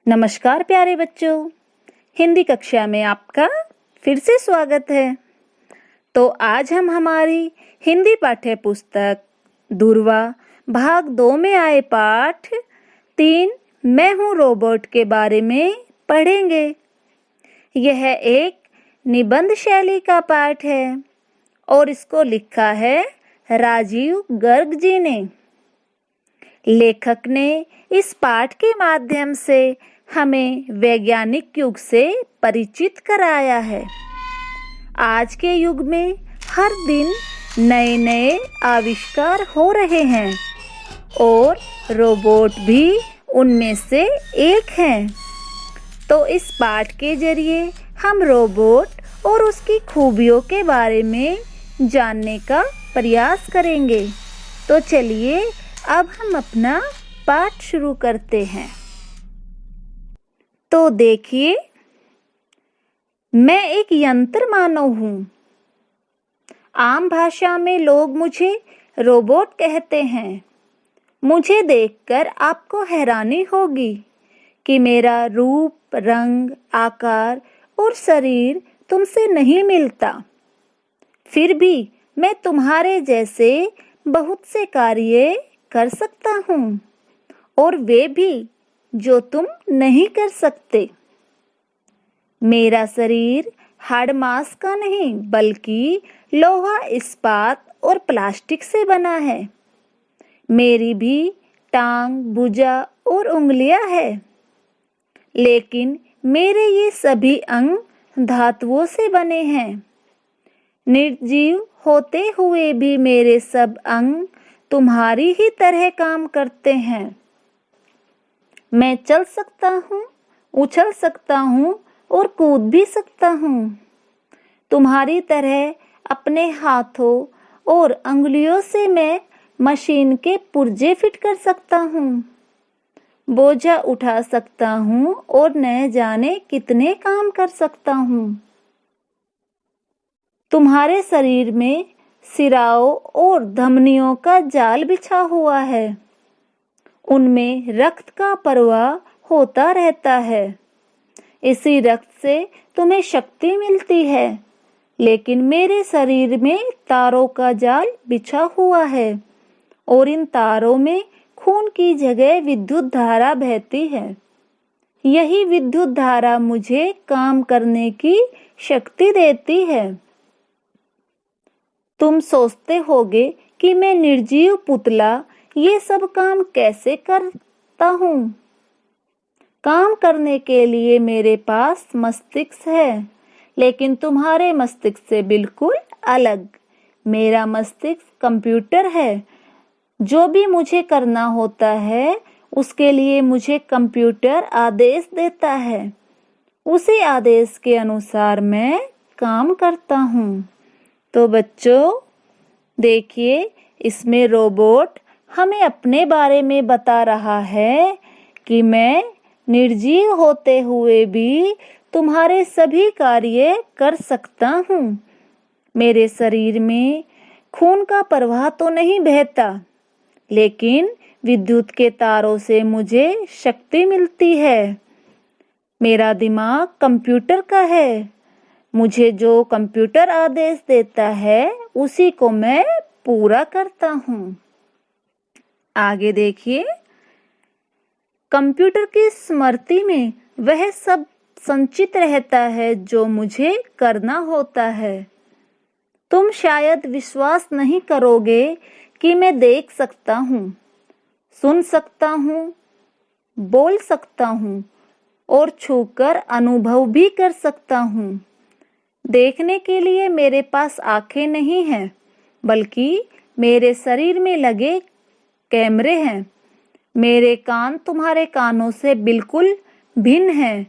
नमस्कार प्यारे बच्चों, हिंदी कक्षा में आपका फिर से स्वागत है। तो आज हम हमारी हिंदी पाठ्य पुस्तक धुर्वा भाग 2 में आए पाठ 3 मैं हूँ रोबोट के बारे में पढ़ेंगे। यह एक निबंध शैली का पाठ है और इसको लिखा है राजीव गर्ग जी ने। लेखक ने इस पाठ के माध्यम से हमें वैज्ञानिक युग से परिचित कराया है। आज के युग में हर दिन नए नए आविष्कार हो रहे हैं और रोबोट भी उनमें से एक हैं। तो इस पाठ के जरिए हम रोबोट और उसकी खूबियों के बारे में जानने का प्रयास करेंगे। तो चलिए अब हम अपना पाठ शुरू करते हैं। तो देखिए, मैं एक यंत्र मानव हूँ। आम भाषा में लोग मुझे रोबोट कहते हैं। मुझे देखकर आपको हैरानी होगी कि मेरा रूप, रंग, आकार और शरीर तुमसे नहीं मिलता। फिर भी मैं तुम्हारे जैसे बहुत से कार्य कर सकता हूँ और वे भी जो तुम नहीं कर सकते। मेरा शरीर हाड़ मांस का नहीं बल्कि लोहा, इस्पात और प्लास्टिक से बना है। मेरी भी टांग, भुजा और उंगलियां हैं, लेकिन मेरे ये सभी अंग धातुओं से बने हैं। निर्जीव होते हुए भी मेरे सब अंग तुम्हारी ही तरह काम करते हैं। मैं चल सकता हूँ, उछल सकता हूँ और कूद भी सकता हूँ। तुम्हारी तरह अपने हाथों और अंगुलियों से मैं मशीन के पुर्जे फिट कर सकता हूँ, बोझा उठा सकता हूँ और न जाने कितने काम कर सकता हूँ। तुम्हारे शरीर में सिराओं और धमनियों का जाल बिछा हुआ है। उनमें रक्त का प्रवाह होता रहता है। इसी रक्त से तुम्हें शक्ति मिलती है, लेकिन मेरे शरीर में तारों का जाल बिछा हुआ है और इन तारों में खून की जगह विद्युत धारा बहती है। यही विद्युत धारा मुझे काम करने की शक्ति देती है। तुम सोचते होगे कि मैं निर्जीव पुतला ये सब काम कैसे करता हूँ। काम करने के लिए मेरे पास मस्तिष्क है, लेकिन तुम्हारे मस्तिष्क से बिल्कुल अलग। मेरा मस्तिष्क कंप्यूटर है। जो भी मुझे करना होता है उसके लिए मुझे कंप्यूटर आदेश देता है। उसी आदेश के अनुसार मैं काम करता हूँ। तो बच्चों देखिए, इसमें रोबोट हमें अपने बारे में बता रहा है कि मैं निर्जीव होते हुए भी तुम्हारे सभी कार्य कर सकता हूँ। मेरे शरीर में खून का प्रवाह तो नहीं बहता, लेकिन विद्युत के तारों से मुझे शक्ति मिलती है। मेरा दिमाग कंप्यूटर का है। मुझे जो कंप्यूटर आदेश देता है उसी को मैं पूरा करता हूँ। आगे देखिए, कंप्यूटर की स्मृति में वह सब संचित रहता है जो मुझे करना होता है। तुम शायद विश्वास नहीं करोगे कि मैं देख सकता हूँ, सुन सकता हूँ, बोल सकता हूँ और छूकर अनुभव भी कर सकता हूँ। देखने के लिए मेरे पास आंखें नहीं हैं, बल्कि मेरे शरीर में लगे कैमरे हैं। मेरे कान तुम्हारे कानों से बिल्कुल भिन्न हैं।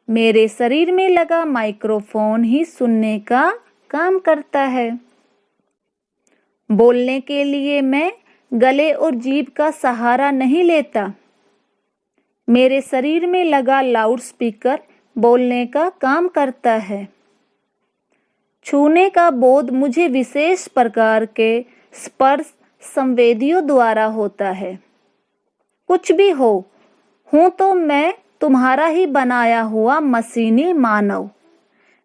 मेरे शरीर में लगा माइक्रोफोन ही सुनने का काम करता है। बोलने के लिए मैं गले और जीभ का सहारा नहीं लेता। मेरे शरीर में लगा लाउड स्पीकर बोलने का काम करता है। छूने का बोध मुझे विशेष प्रकार के स्पर्श संवेदियों द्वारा होता है। कुछ भी हो, हूं तो मैं तुम्हारा ही बनाया हुआ मशीनी मानव।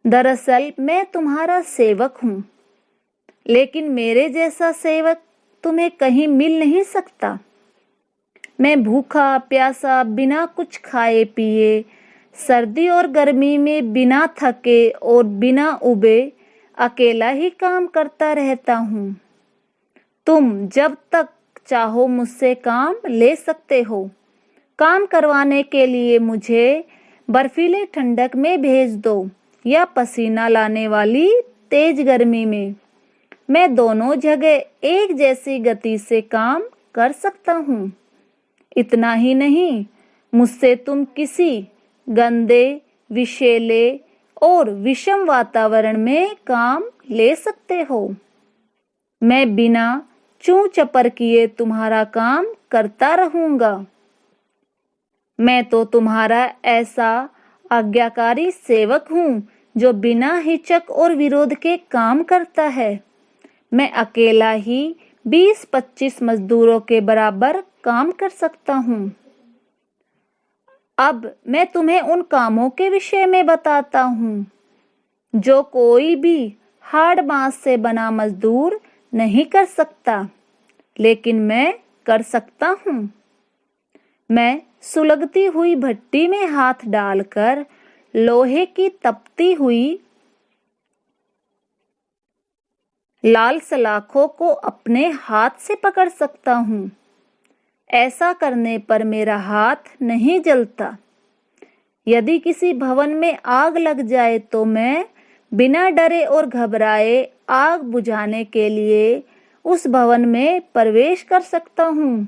दरअसल मैं तुम्हारा सेवक हूँ, लेकिन मेरे जैसा सेवक तुम्हें कहीं मिल नहीं सकता। मैं भूखा प्यासा, बिना कुछ खाए पिए, सर्दी और गर्मी में बिना थके और बिना उबे अकेला ही काम करता रहता हूँ। तुम जब तक चाहो मुझसे काम ले सकते हो। काम करवाने के लिए मुझे बर्फीले ठंडक में भेज दो या पसीना लाने वाली तेज गर्मी में। मैं दोनों जगह एक जैसी गति से काम कर सकता हूँ। इतना ही नहीं, मुझसे तुम किसी गंदे, विषैले और विषम वातावरण में काम ले सकते हो। मैं बिना चूं चपर किए तुम्हारा काम करता रहूंगा। मैं तो तुम्हारा ऐसा आज्ञाकारी सेवक हूँ जो बिना हिचक और विरोध के काम करता है। मैं अकेला ही 20-25 मजदूरों के बराबर काम कर सकता हूँ। अब मैं तुम्हें उन कामों के विषय में बताता हूँ जो कोई भी हाड़ बांस से बना मजदूर नहीं कर सकता, लेकिन मैं कर सकता हूँ। मैं सुलगती हुई भट्टी में हाथ डालकर लोहे की तपती हुई लाल सलाखों को अपने हाथ से पकड़ सकता हूँ। ऐसा करने पर मेरा हाथ नहीं जलता। यदि किसी भवन में आग लग जाए तो मैं बिना डरे और घबराए आग बुझाने के लिए उस भवन में प्रवेश कर सकता हूँ।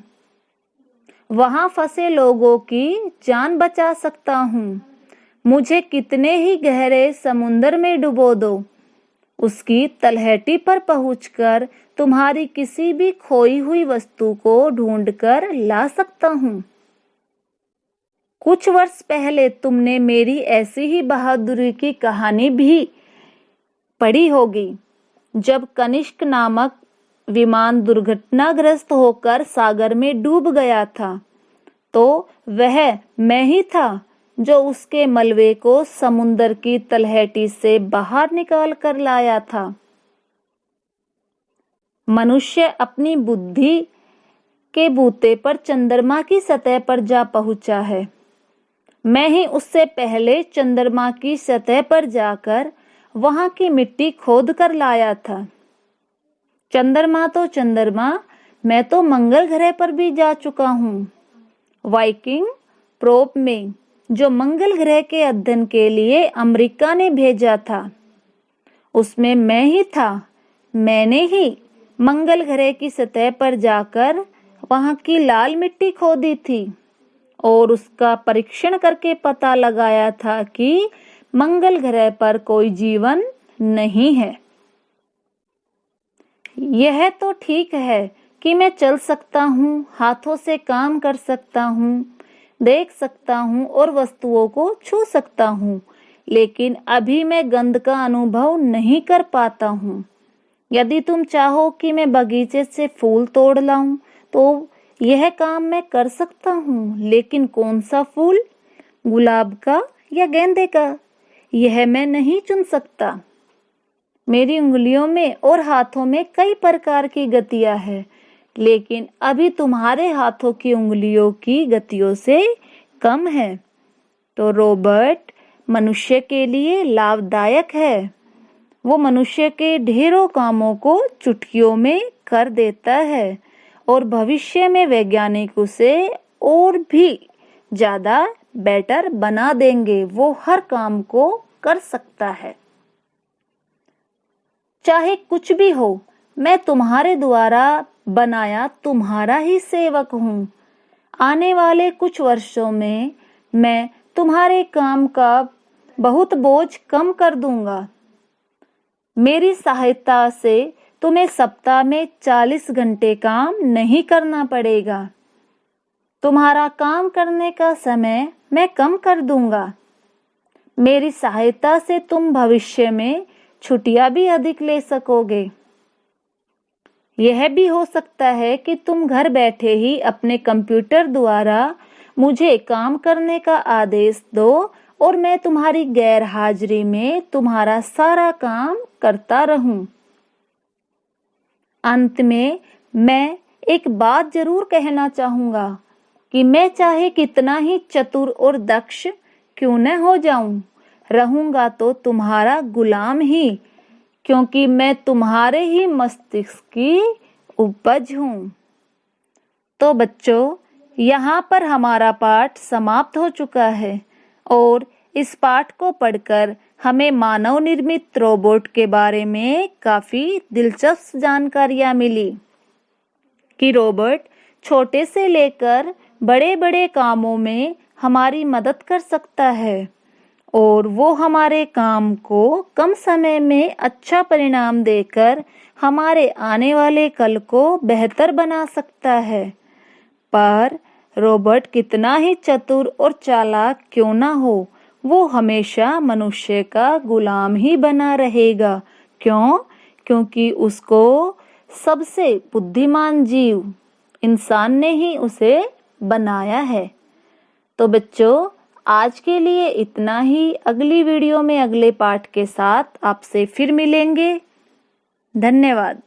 वहां फंसे लोगों की जान बचा सकता हूँ। मुझे कितने ही गहरे समुद्र में डुबो दो, उसकी तलहटी पर पहुंचकर तुम्हारी किसी भी खोई हुई वस्तु को ढूंढकर ला सकता हूँ। कुछ वर्ष पहले तुमने मेरी ऐसी ही बहादुरी की कहानी भी पढ़ी होगी, जब कनिष्क नामक विमान दुर्घटनाग्रस्त होकर सागर में डूब गया था। तो वह मैं ही था जो उसके मलबे को समुद्र की तलहटी से बाहर निकाल कर लाया था। मनुष्य अपनी बुद्धि के बूते पर चंद्रमा की सतह पर जा पहुंचा है। मैं ही उससे पहले चंद्रमा की सतह पर जाकर वहां की मिट्टी खोद कर लाया था। चंद्रमा तो चंद्रमा, मैं तो मंगल ग्रह पर भी जा चुका हूँ। वाइकिंग प्रोब में जो मंगल ग्रह के अध्ययन के लिए अमेरिका ने भेजा था, उसमें मैं ही था। मैंने ही मंगल ग्रह की सतह पर जाकर वहां की लाल मिट्टी खोदी थी और उसका परीक्षण करके पता लगाया था कि मंगल ग्रह पर कोई जीवन नहीं है। यह तो ठीक है कि मैं चल सकता हूँ, हाथों से काम कर सकता हूँ, देख सकता हूँ और वस्तुओं को छू सकता हूँ, लेकिन अभी मैं गंध का अनुभव नहीं कर पाता हूँ। यदि तुम चाहो कि मैं बगीचे से फूल तोड़ लाऊं, तो यह काम मैं कर सकता हूँ, लेकिन कौन सा फूल, गुलाब का या गेंदे का, यह मैं नहीं चुन सकता। मेरी उंगलियों में और हाथों में कई प्रकार की गतियां हैं, लेकिन अभी तुम्हारे हाथों की उंगलियों की गतियों से कम है। तो रोबोट मनुष्य के लिए लाभदायक है। वो मनुष्य के ढेरों कामों को चुटकियों में कर देता है और भविष्य में वैज्ञानिक उसे और भी ज्यादा बेटर बना देंगे। वो हर काम को कर सकता है। चाहे कुछ भी हो, मैं तुम्हारे द्वारा बनाया तुम्हारा ही सेवक हूँ। आने वाले कुछ वर्षों में मैं तुम्हारे काम का बहुत बोझ कम कर दूंगा। मेरी सहायता से तुम्हें सप्ताह में 40 घंटे काम नहीं करना पड़ेगा। तुम्हारा काम करने का समय मैं कम कर दूंगा। मेरी सहायता से तुम भविष्य में छुट्टियां भी अधिक ले सकोगे। यह भी हो सकता है कि तुम घर बैठे ही अपने कंप्यूटर द्वारा मुझे काम करने का आदेश दो और मैं तुम्हारी गैर हाजिरी में तुम्हारा सारा काम करता रहूं। अंत में मैं एक बात जरूर कहना चाहूंगा कि मैं चाहे कितना ही चतुर और दक्ष क्यों न हो जाऊं, रहूंगा तो तुम्हारा गुलाम ही, क्योंकि मैं तुम्हारे ही मस्तिष्क की उपज हूं। तो बच्चों, यहाँ पर हमारा पाठ समाप्त हो चुका है और इस पाठ को पढ़कर हमें मानव निर्मित रोबोट के बारे में काफी दिलचस्प जानकारियां मिली कि रोबोट छोटे से लेकर बड़े बड़े कामों में हमारी मदद कर सकता है और वो हमारे काम को कम समय में अच्छा परिणाम देकर हमारे आने वाले कल को बेहतर बना सकता है। पर रोबोट कितना ही चतुर और चालाक क्यों ना हो, वो हमेशा मनुष्य का गुलाम ही बना रहेगा। क्यों? क्योंकि उसको सबसे बुद्धिमान जीव इंसान ने ही उसे बनाया है। तो बच्चों, आज के लिए इतना ही। अगली वीडियो में अगले पाठ के साथ आपसे फिर मिलेंगे। धन्यवाद।